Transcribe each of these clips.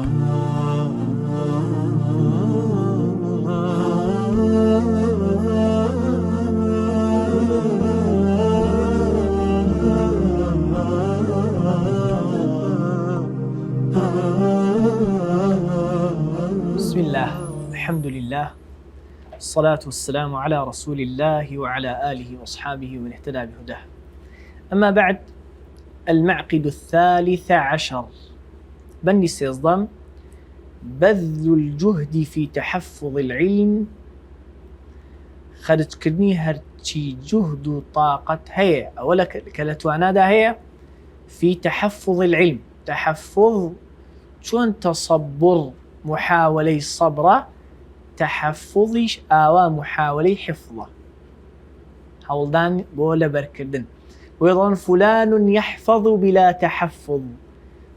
بسم الله، الحمد لله، الصلاة والسلام على رسول الله وعلى آله وأصحابه ومن اهتدى بهداه. أما بعد، المعقد الثالث عشر بني سيصدم بذل الجهد في تحفظ العلم. خدت كرني هرتي جهد وطاقة هي أولا كالتوانا هي في تحفظ العلم. تحفظ شون تصبر محاولي صبرة، تحفظيش آوا محاولي حفظه هولدان بولا بركردن. ويظن فلان يحفظ بلا تحفظ،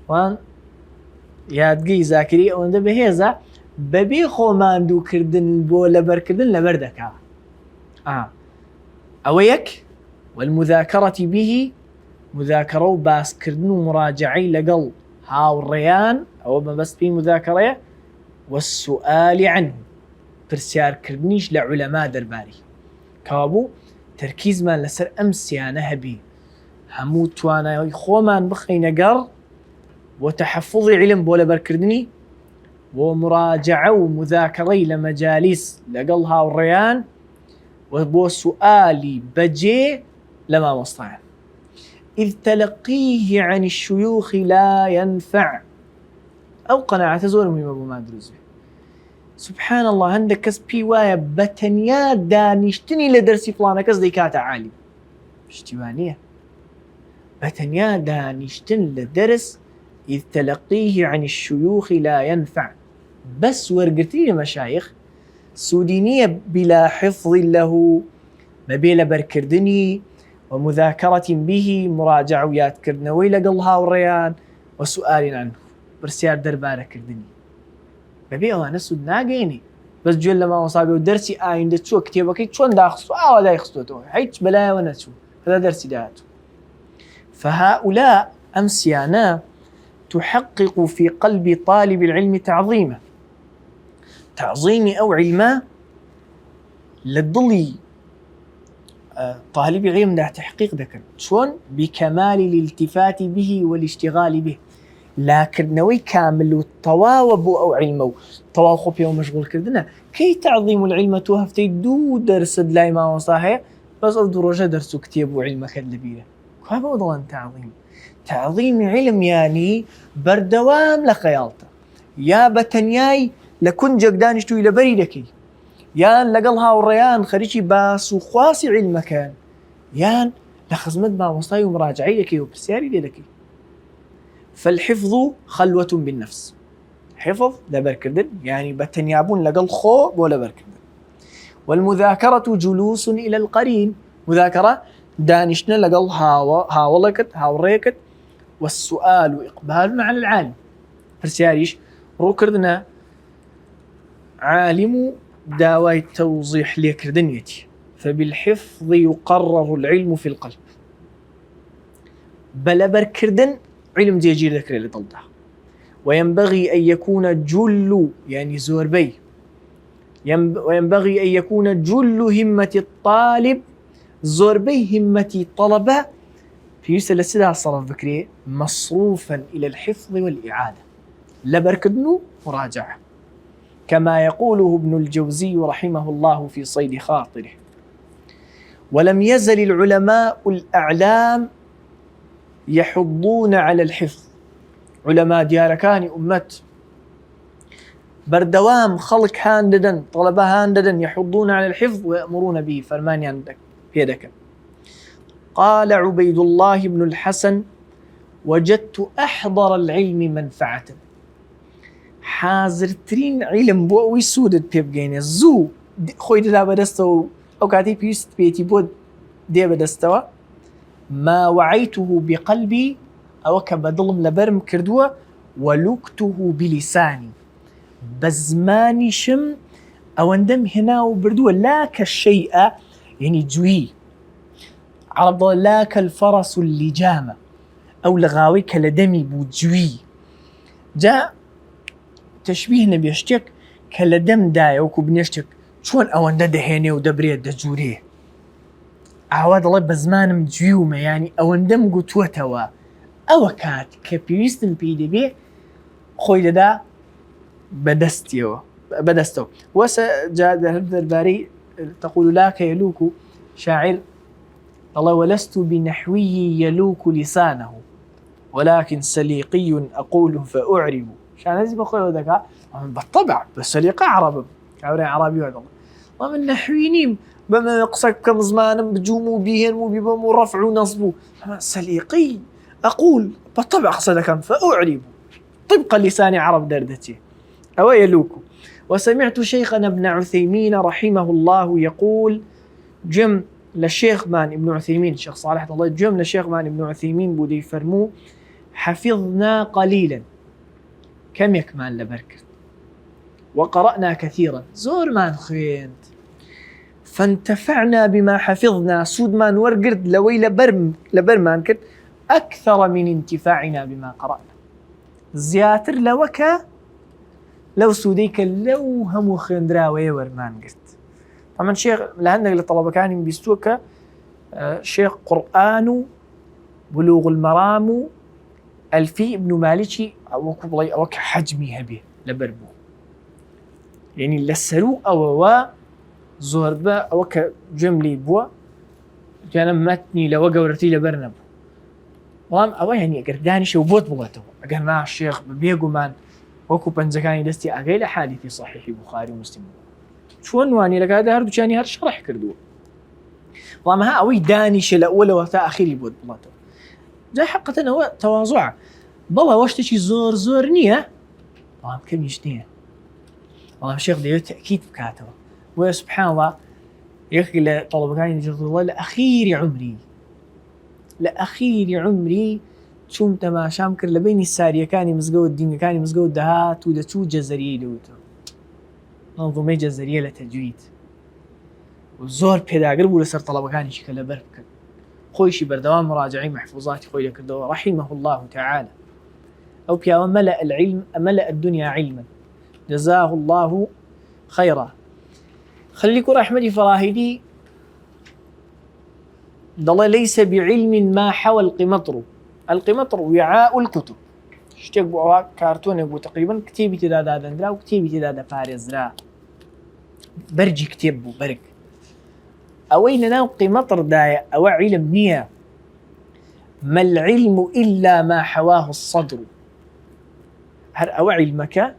وان يادقي ذاكري او اندى بهيزا ببي خوماندو كردن بولا بركردن لبردك اويك. والمذاكرة به مذاكرة باس كردن ومراجعي لقل هاو الريان او ما بس في مذاكرة، والسؤال عنه برسيار كردنيش لعلماء درباري كابو تركيز ما لسر أمسيانة هبي هموت وانا خومان بخي نقر وتحفظي علم بولا بركردني ومراجعة ومذاكرة لمجالس لقلها والريان وبو سؤالي بجي لما مصطعن. إذ تلقيه عن الشيوخ لا ينفع أو قناعة زور مهمة بما دروزه. سبحان الله، عندك كس بي وايا بتنيا دانيشتني لدرسي فلانة كس ديكاتا عالي اشتوانية بتنيا دانيشتن لدرس. إذ تلقيه عن الشيوخ لا ينفع، بس ورقتي لمشايخ سودينية بلا حفظ له مبيل بركردني ومذاكرة به مراجعويات كردنوي لقلها والريان وسؤال عنه برسيار دربارة كردني ببي أوانا سود ناقيني بس جل ما وصابي ودرسي آين دتشو كتابك شون داخصو دا يخصوتو حيث بلايا ونتشو هذا درسي داتو. فهؤلاء أمسيانا تحقق في قلب طالب العلم تعظيمه أو علمه للضلي طالب العلم ده تحقيق ذكر شون بكمال الالتفات به والاشتغال به، لكن نوي كامل والتواوب أو علمه تواخب يوم مشغول كردنا كي تعظيم العلم توهفتي دو درس لا ما وصاحي بس أدرجة درس كتاب وعلم كذبيله كيف وضعن تعظيم علم يعني بردوام لخيالته يا بتنياي لكن جقدانش تو إلى بريدكي يان لقلها والريان خريجي باس وخواسي علم كان يان لخزمت ما وصاي ومراجعي لكي وبسياري لكي. فالحفظ خلوة بالنفس، حفظ لا بركردن يعني بتنيابون لقل خو ولا بركردن. والمذاكرة جلوس إلى القرين، مذاكرة دانشنا لقل هاولكت هاوريكت، والسؤال إقبال على العالم فرسياريش روكردنا عالم داوي توضيح ليكردنيتي. فبالحفظ يقرر العلم في القلب، بلا بركردن علم جيجير ذكر اللي ضلده. وينبغي أن يكون جل يعني زوربي وينبغي أن يكون جل همة الطالب زوربي همة طلبة في يسأل السيدة الصرف بكري مصروفا إلى الحفظ والإعادة لبركدنو مراجعة، كما يقوله ابن الجوزي رحمه الله في صيد خاطره. ولم يزل العلماء الأعلام يحضون على الحفظ، علماء دياركاني أمت بردوام خلق هانددن طلبة هانددن يحضون على الحفظ ويأمرون به فرمان عندك بيدك. قال عبيد الله بن الحسن: وجدت أحضر العلم منفعة، حاضرترين علم بووي سودت بيبجيني زو خويد لا بدستو أو كاتي بيست بيتي بود دي بدستوا ما وعيته بقلبي أو كبدلم لبرم كردوه ولكته بلساني بزماني شم أو اندم هنا وبردوه لا كالشيء يعني جوي عرض لا كالفرس اللجامة أو لغاوي كالدمي بوجوي. جاء تشبيه نبي شتك كلا دم دايا وكو بنشتك شون أوان دهيني ودبريد دجوريه عواد الله بزمانم جيومه يعني أوان دم قوتوتوا أو كات كبيوستن بي خوي دا بدستو وسجاد الباري تقول لاك يلوك شاعر الله ولست بنحوي يلوك لسانه ولكن سليقي أقول فأعرب شان هذي بقول ذاك بالطبع بس سليقة عرب كوري عربي وعد الله ومن نحويني بما يقصك كم زمان بجومو بيهن مو بيبمو رفع ونصبو سليقي أقول بالطبع قصدك فأعرب طبق لسان عرب دردتي أو يلوك. وسمعت شيخنا ابن عثيمين رحمه الله يقول جم للشيخ مان ابن عثيمين الشيخ صالح الله جم للشيخ مان ابن عثيمين بودي فرمو حفظنا قليلا كم يكمل لبركت وقرأنا كثيرا زور مان خوينت فانتفعنا بما حفظنا سود مان ورقرد لوي لبرمان كت أكثر من انتفاعنا بما قرأنا زياتر لوكا لو سوديك لو همو خندرا ويورمان قلت طبعا شيخ لهندق للطلبة كان بيستوكا شيخ قرآن بلوغ المرام الفي ابن مالكي أو حجمي هبه لبربو يعني لسلو أو زوربا أو جملي بوا كان متني لو قورتي لبرنب والله أو يعني قرداني شو بوت بوته قالنا الشيخ بيجو مان وكو بنزكاني دستي أغيل حادثي صحيح بخاري ومسلم شون واني لك هذا هردو كاني هر شرح كردو والله ما أوي دانيش الأول وتا أخيري بود بلاته جاي حقا هو تواضع بالله واش تشي زور نية والله كم يشتيه والله الشيخ ده تأكيد بكاته وسبحان الله يحكي لطلبة كاني يجرد الله لأخير عمري شوم تماشام كر لبيني السارية كاني مزقود الدين كاني مزقود دهات ولا شو جزرية دوته منظومة جزرية لتجويد وزور بيداقر ولا صار طلبة كاني شكل بركة خويشي بردوام مراجعين محفوظاتي خوي لك الدواء رحمه الله تعالى أو بيا ملأ الدنيا علما جزاه الله خيرا. خليكم أحمد فراهيدي ضل ليس بعلم ما حوى القمطر وعاء الكتب اشتيك بوا كارتون بو تقريبا كتيبي تدادا دندرا وكتيبي تدادا فارزرا برجي كتيب بو برك اوين ناو قمطر دايا او علم نية ما العلم إلا ما حواه الصدر هر او علمك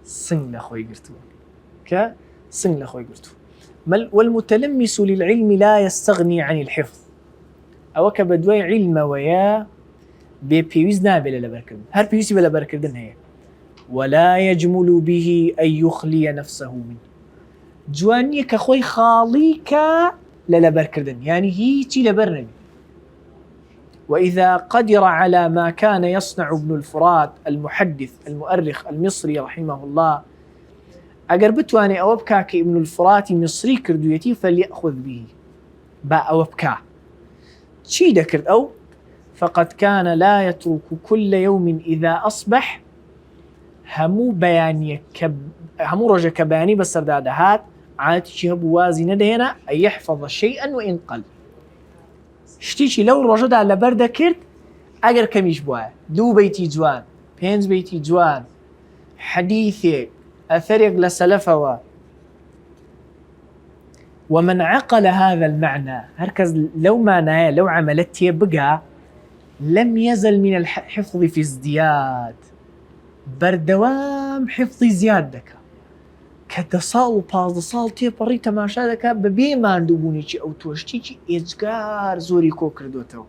صن لخوي قرتو والمتلمس للعلم لا يستغني عن الحفظ او كبدوي علم ويا بيوز نابل لبركردن هر بيوزي بلا بركردن هي ولا يجمل به أن يخلي نفسه منه جوانية كخوي خاليك للبركردن يعني هيتي لبرنبي. وإذا قدر على ما كان يصنع ابن الفرات المحدث المؤرخ المصري رحمه الله أقربتواني أو بكاك ابن الفرات مصري كردويتي فليأخذ به با أو بكا شي دكرد أو فقد كان لا يترك كل يوم إذا أصبح همو رجع كباني بسردادهات عادتي شهب وازي ندهنا أن يحفظ شيئا وإن قل شتيشي لو رجع دا لبرده كرد أقر كم يشبوها 2 بيتي جوان 5 بيتي جوان حديثي أثرق لسلفه ومن عقل هذا المعنى هركز لو معناه لو عملت يبقى لم يزل من الحفظ في ازدياد بردوام حفظي زيادك كدصال وبازدصال تيبري تماشادك ببيما ندوبونيشي أو توشتيشي إجقار زوري كوكردوتو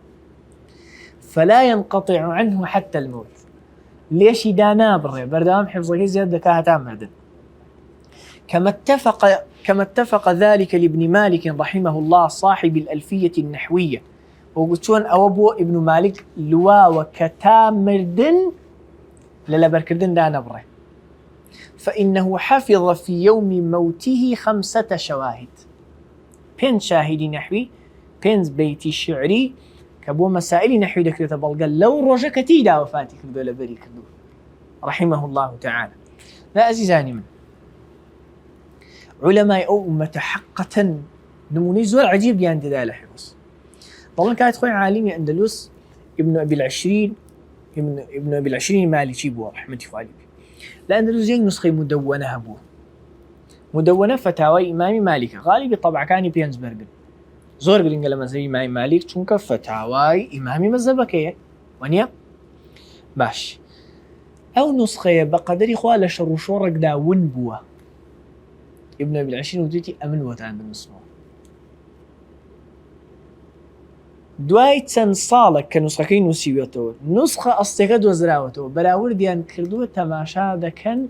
فلا ينقطع عنه حتى الموت ليش دانا بري بردوام حفظي زيادك هتعمل كما اتفق ذلك لابن مالك رحمه الله صاحب الألفية النحوية وقلتون أوابو ابن مالك لوا وكتامردن للبركردن دا نبره فإنه حفظ في يوم موته 5 شواهد 5 شاهدي نحوي 5 بيتي شعري كبو مسائل نحوي ذكرت بلقى لو رجع كتيدا وفاتي كردو لبري كردو رحمه الله تعالى لا أزيزاني من علماء أو أمة حقة نموني زور عجيب يان دلالة حفظ. طبعا كانت خوي عالمي أندلس ابن أبي العشرين ابن أبي العشرين مالكي بو رحمة الله عليه. لأندلس ينگ نسخة مدونة هبو مدونة فتاوى إمام مالك غالبا طبعا كان بينزبرغ زور قرنگ لما زي إمام مالك چونك فتاوى إمام مذهبك ونيا باش أو نسخة بقدر خوالة شر شورك دا ونبوه ابن أبي العشرين وديتي أمن وتان بالنسبة دوای چەند ساڵێک کە نوسخەکەی نووسیوێتەوە نوسخە ئەستێکە دۆزراوەتەوە بەراوردیان کردووە تەماشا دەکەن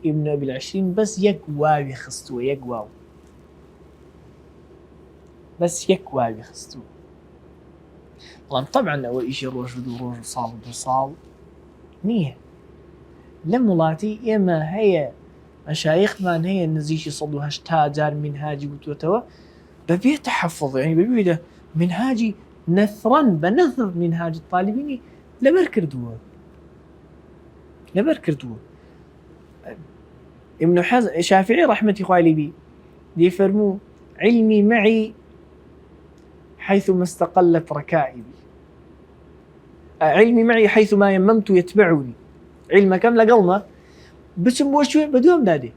ئیبن ئەبی العشرین بەس یەک واوی خستووە یەک واو بەس یەک واوی خستووە بەڵام طبعا ئەوە ئیشی ڕۆژ و دوو ڕۆژ و ساڵ و دوو ساڵ نییە لەم وڵاتی ئێمە هەیە مەشایخمان هەیە نزیکی 180 جار منهاجی گوتووەتەوە بەبێ تەحەفوظ یعنی بەبێ منهاجی نثرا بنثر منهاج الطالبين لبر كردوه ابن حزم الشافعي رحمة الله عليه دي فرمو علمي معي حيثما استقلت ركائبي علمي معي حيثما يممت يتبعني علم كم لقلنا بسم وشوي بدون دادي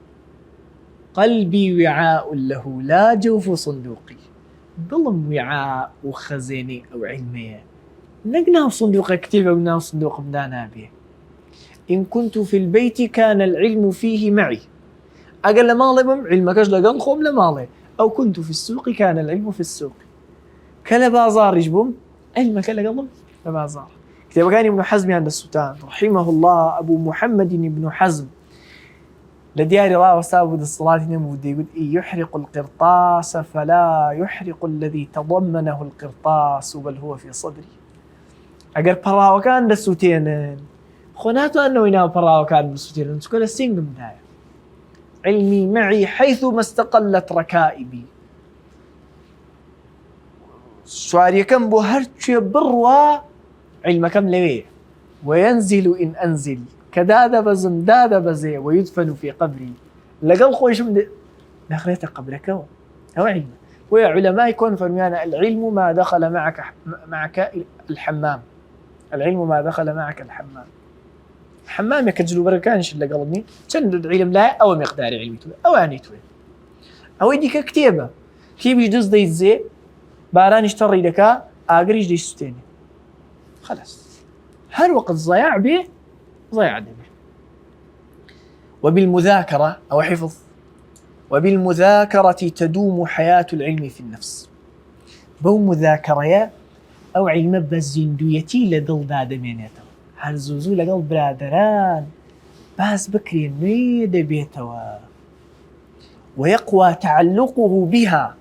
قلبي وعاء له لا جوف صندوقي ظلم وعاء وخزيني أو علمية نقناه صندوق كتيبة وناه صندوق بدانا به إن كنت في البيت كان العلم فيه معي أقل مالي بم علمك أجل خوم لمالي أو كنت في السوق كان العلم في السوق كلا بازار يجبم علمك لقلم لبازار كتابة كان ابن حزم عند السلطان رحمه الله أبو محمد ابن حزم لديار الله وسابد الصلاة نمود يقول يحرق القرطاس فلا يحرق الذي تضمنه القرطاس بل هو في صدري أقر براو كان دسوتين خوناتو أنه ينام براو كان دسوتين نسكول السين دمدايا علمي معي حيثما استقلت ركائبي سواري كم بو هرچي بروا علم كم لويه وينزل إن أنزل كداد بزم داد بزي ويدفن في قبري لقل خويش من دخلت قبرك أو علم ويا علماء يكون فرميانا العلم ما دخل معك الحمام العلم ما دخل معك الحمام يكجلو بركانش اللي قلبني كان العلم لا أو مقدار علمي أو عنيتوه أو يديك كتيبة يجدز دي الزي باران يشتري لك آقريش دي ستيني خلاص هل وقت ضياع به ضياع دمه وبالمذاكرة أو حفظ وبالمذاكرة تدوم حياة العلم في النفس بو مذاكرة أو علم بزندويتي لدل دادمينيته هل زوزو لقل برادران باز بكري نيد بيتوا ويقوى تعلقه بها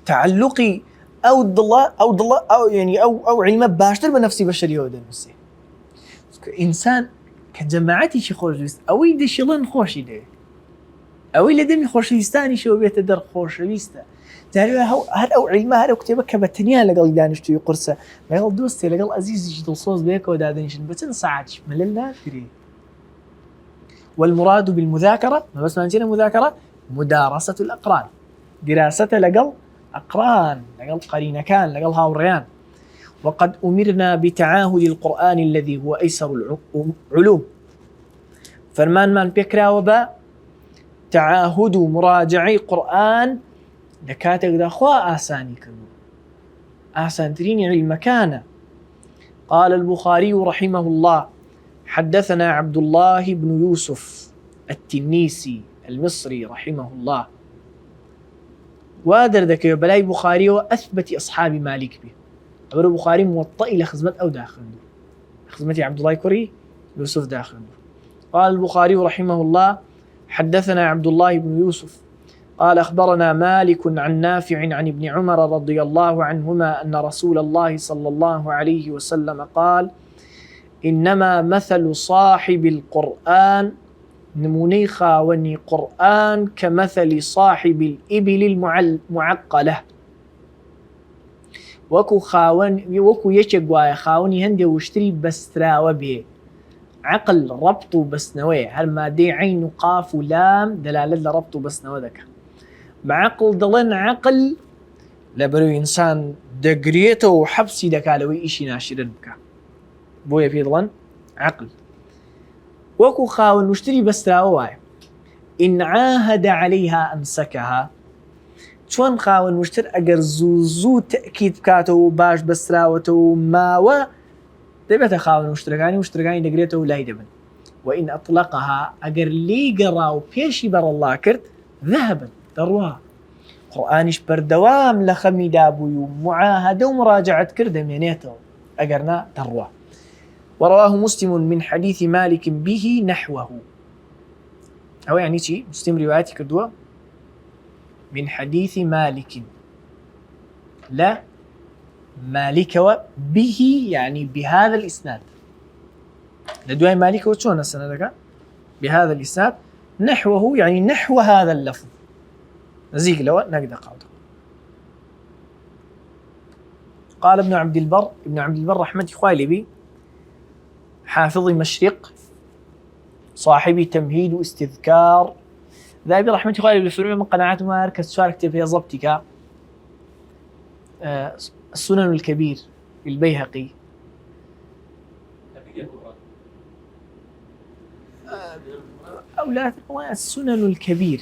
تعلقي أو يعني أو علم باشتر بنفسي بشري وده نفسي إنسان كجماعتي شي خوش بيست أو يدش يلن خوش يده أو اللي دمي خوش يستاني شو بيت در خوش بيسته تعرف هل أو علم هل أو كتابة كبتنيها لقال دانشتو يقرصه ما يقول دوستي لقال عزيز يجي صوص بيك ودادنشن بتن ساعتش مللنا تري والمراد بالمذاكرة ما بس ما نجينا مذاكرة مدارسة الأقران دراسة لقال أقران لقال قرين كان لقال هاوريان وقد أمرنا بتعاهد القرآن الذي هو أيسر العلوم فرمان من بكرا وبا تعاهد مراجعي قرآن دكاتك دخوا آساني كنو آسان تريني علم كان قال البخاري رحمه الله حدثنا عبد الله بن يوسف التنيسي المصري رحمه الله وادر ذكي بلاي بخاري وأثبت أصحاب مالك به أبو البخاري موطئ إلى خدمة أو داخل خدمة عبد الله كري يوسف داخل قال البخاري رحمه الله حدثنا عبد الله بن يوسف قال أخبرنا مالك عن نافع عن ابن عمر رضي الله عنهما أن رسول الله صلى الله عليه وسلم قال إنما مثل صاحب القرآن نموني خاوني قرآن كمثل صاحب الإبل المعقلة وكو يشق واي خاوني هندي واشتري بستراوة بيه عقل ربط بسنوية هل مادي عين وقاف ولام دلالة ربط بسنوية ذكا بعقل دلن عقل لبرو إنسان دقريته وحبسي دكا لوي إشي ناشرن بكا بويا في دلن عقل وكو خاون مشتري بس راواي إن عاهد عليها أمسكها شون خاون مشتر أجر زوزو تأكيد كاتو باش بس راوتو ما دبت خاون مشتركاني دقريته ولا يدبن وإن أطلقها أجر لي قراو بيشي بر الله كرت ذهبا دروا قرآنش بردوام لخمي دابو معاهدة ومراجعة كردة مينيته أجرنا دروا ورواه مسلم من حديث مالك به نحوه أو يعني شيء مسلم رواياتي كردوا من حديث مالك لا مالك به يعني بهذا الإسناد لدواء مالك وشون السنة لك بهذا الإسناد نحوه يعني نحو هذا اللفظ نزيق لو نقدر قاعدة قال ابن عبد البر رحمة إخوالي بي حافظ مشرق صاحبي تمهيد واستذكار ذهبي رحمة إخوالي بالفروع من قناعات ما أركز شاركت في ضبطك السنن الكبير البيهقي أو لا السنن الكبير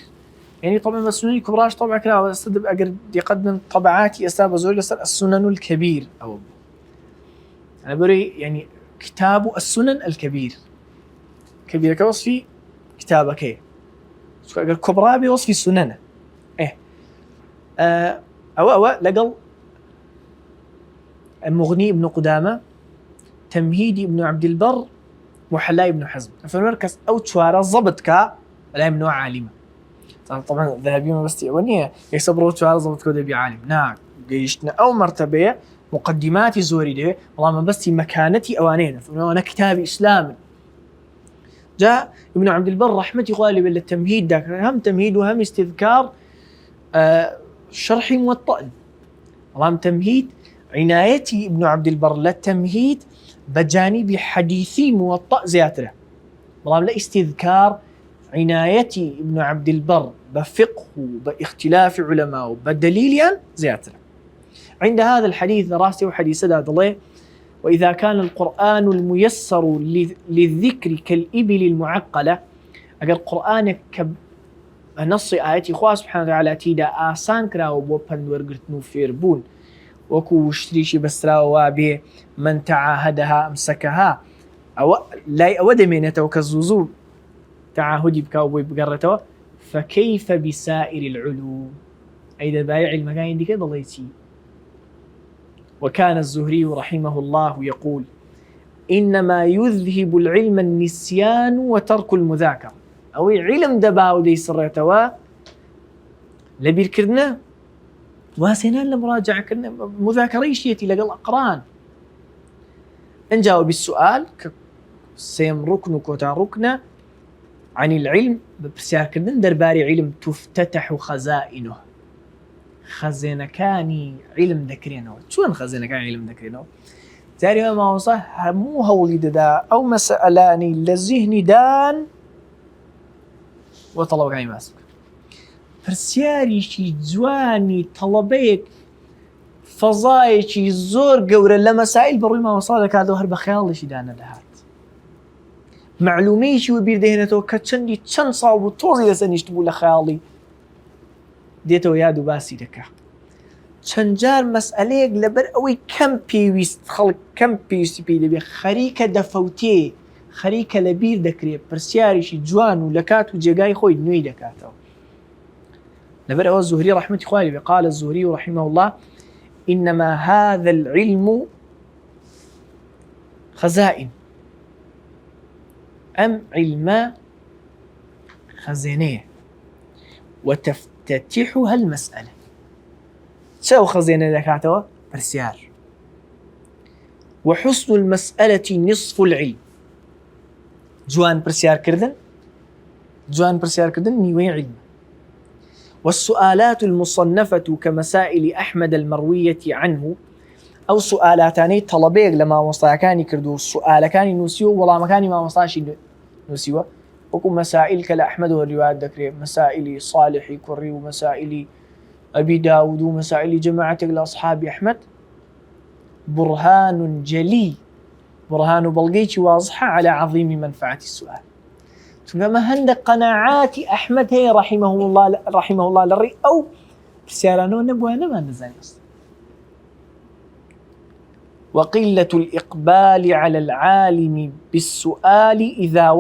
يعني طبعا السنن الكبراش طبعا كلا استدب أقدر يقدم طبعاتي أستاذ زوج السنن الكبير أو أنا بري يعني كتاب السنن الكبير كبير كوصفي كتابك إيه أقدر كبرى بوصفي السنن إيه أو لقل المغني ابن قدامة تمهيدي ابن عبد البر محلاي ابن حزم فالمركز أو تشوارا ضبطك لا يمنوع عالمة طبعا ذهبي ما بس ونيه يصبروا تشوارا ضبطك ودبي عالم نعم جيشنا أو مرتبة مقدماتي زوري ده والله ما بس مكانتي أوانين فأنا كتابي إسلامي جاء ابن عبد البر رحمة غالب للتمهيد ذاك هم تمهيد وهم استذكار شرحي موطئ والله تمهيد عنايتي ابن عبد البر للتمهيد بجانب حديثي موطأ زياتره والله لا استذكار عنايتي ابن عبد البر بفقه باختلاف علماء بدليل زياتره عند هذا الحديث راسي وحديث هذا الله وإذا كان القرآن الميسر للذكر كالإبل المعقلة أجر قرآنك نص آياتي خواه سبحانه وتعالى تيدا آسان كراو بوبن ورقرتنو فيربون وكو شتريشي بسراوا به من تعاهدها أمسكها أو لا أود منته كالزوزو تعاهدي بكاو بقرته فكيف بسائر العلوم أيضا بايع المكان دي كده الله يتي وكان الزهري رحمه الله يقول إنما يذهب العلم النسيان وترك المذاكرة أو علم دباو دي سريتوا لبير كرنا واسنان لمراجعة كرنا مذاكرة شيتي لقل أقران نجاوب السؤال سيم ركن كوتا ركن عن العلم بسيار كرنا درباري علم تفتتح خزائنه خزينة كاني علم ذكرينه شو خزينة كاني علم ذكرينه تاري ما وصح مو هولي دا أو مسألاني للذهن دان وطلبك عن ماسك فرسياري شي جواني طلبيك فضاي شي زور قورة لمسائل بروي ما وصلك هذا هرب خيال شي دانا لهات معلومي شي وبير دهنتو كتشندي تشن صعب وطوزي لسنيش تقول لخيالي ديتو يادو باسي دكا چنجار مسألة لبر أوي كم بيويست خلق كم بيويست بيدبي خريكة دفوتي خريكة لبير دكري برسياري شي جوان ولكات وجاقاي خوي نوي دكاتو لبر أو الزهري رحمة إخواني قال الزهري رحمه الله إنما هذا العلم خزائن أم علم خزينة وتفتتحها المسألة سو خزينة دكاتو برسيار وحسن المسألة نصف العلم جوان برسيار كردن نيوي علم والسؤالات المصنفة كمسائل أحمد المروية عنه ئەو سوئالاتانەی تەڵەبەیەک لە مامۆستاکانی کردو و سوئالەکانی نووسیوە و وەڵامەکانی مامۆستاشی نووسیوە، وەکو مەسائل کە لە ئەحمەدەوە ریوایەت دەکرێت، مەسائلی صالحی کوڕی و مەسائلی ئەبی داود و مەسائلی جەماعەتێک لە ئەصحابی ئەحمەد، برهان جەلی، برهان و بەڵگەیەکی واضحە على عظیم منفعة السؤال. چونکە هەندێک قەناعاتی ئەحمەد هەیە رحمه الله لەڕێی ئەو پرسیارانەوە نەبووە نەمان دەزانێت. وقلة الإقبال على العالم بالسؤال إذا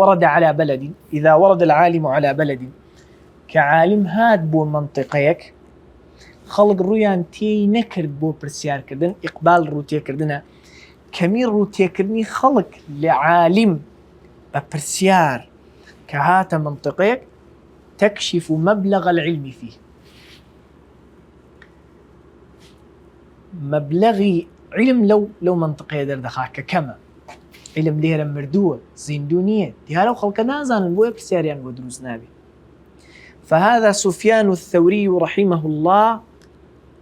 ورد العالم على بلد كعالم هاد بو منطقيك خلق رويان تي نكرد بو برسيار كردن إقبال روتي كردنا كمير روتي كردني خلق لعالم ببرسيار كهات منطقيك تكشف مبلغ العلم فيه. مبلغي علم لو منطقية دردخاك كما علم ليرة مردوة زيندونية ديها لو خلق نازان بوية برسياريان ودروس نابي. فهذا سفيان الثوري رحمه الله،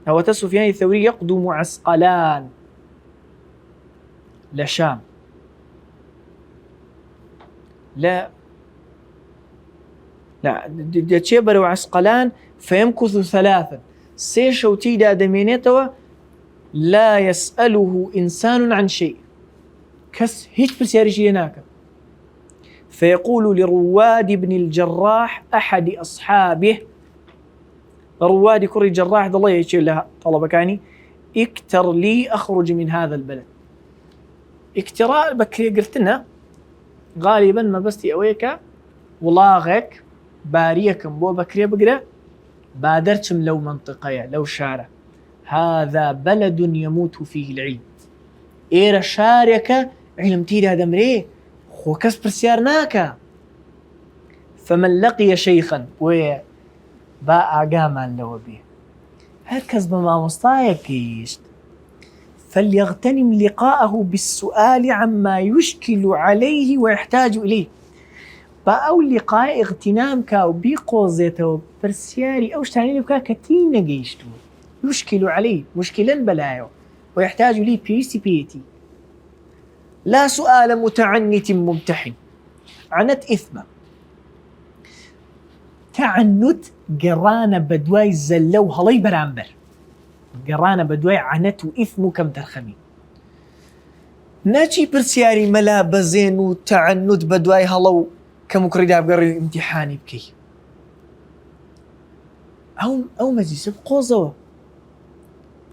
هو سفيان الثوري يقدم عسقلان لشام لا تشبر عسقلان فيمكث 3 سيشوتي دا دمينيتوا لا يسأله إنسان عن شيء، كس هيك برسياري هناك. فيقول لرواد بن الجراح أحد أصحابه، رواد كري الجراح الله يشير لها طلبكاني، اكتر لي أخرج من هذا البلد. اكتراء بكري قلتنا غالبا ما بستي أويك ولاغك باريكم بو بكري بقرأ بادرتم لو منطقية لو شارع. هذا بلد يموت فيه العلم. إيرا شارك علم تيرا دمريه خو كسب سيارناك. فمن لقي شيخا ويا باء قاما لو به هركز بما مستايقيشت فليغتنم لقاءه بالسؤال عما يشكل عليه ويحتاج إليه. باء لقاء اغتنامك وبيقوزيته برسياري أو شتاني لبكا كتين نقيشتو يشكل عليه مشكلا بلايو ويحتاج لي بيتي. لا سؤال متعنت ممتحن. عنت إثمة تعنت قرانة بدواي زلو هلي برامبر قرانة بدواي عنت وإثم كم ترخمي ناجي برسياري ملا بزين وتعنت بدواي هلو كم كريدا بقري امتحاني بكي أو مجلس بقوزة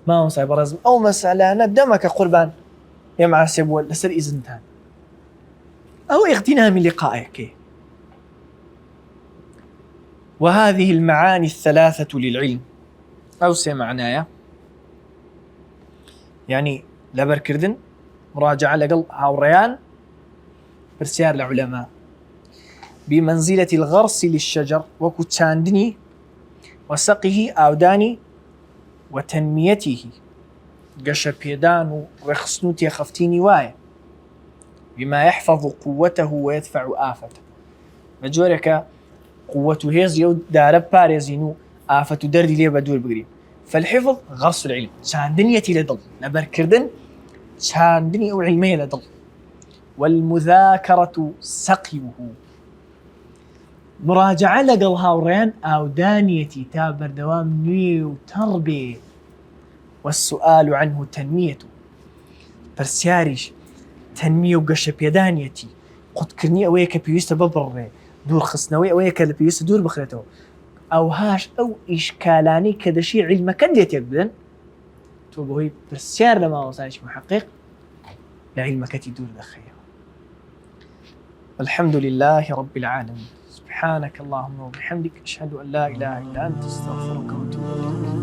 ما هو صعب رزم أو مسألة ندمك قربان يا معاسب ولا سر إذنتان أو اغتنام لقائك. وهذه المعاني 3 للعلم أو معناها يعني لبر كردن مراجعة لقل هاوريان برسيار العلماء بمنزلة الغرس للشجر وكتاندني وسقه أوداني وتنميته قش بيدان ورخصنوتي خفتيني واي بما يحفظ قوته ويدفع آفته. مجورك قوته هيز يو دارب باريزينو آفة دردي ليه بدور بقريب. فالحفظ غرس العلم شاندنيتي لدل نبر كردن شاندني أو علمي لدل. والمذاكرة سقيه مراجعة لقل هاورين أو دانيتي تابر دوام نيو تربية. والسؤال عنه تنميته برسياريش تنمية وقش بيدانيتي قد كرني أويك بيوست ببر دور خصنوي أويك بيوست دور بخرته أو هاش أو إشكالاني كذا شيء علم كان ديت يقبلن توبهي برسيار لما وصلش محقق لعلمك تدور دخيه. الحمد لله رب العالمين. سبحانك اللهم وبحمدك أشهد أن لا إله إلا أنت أستغفرك وأتوب إليك.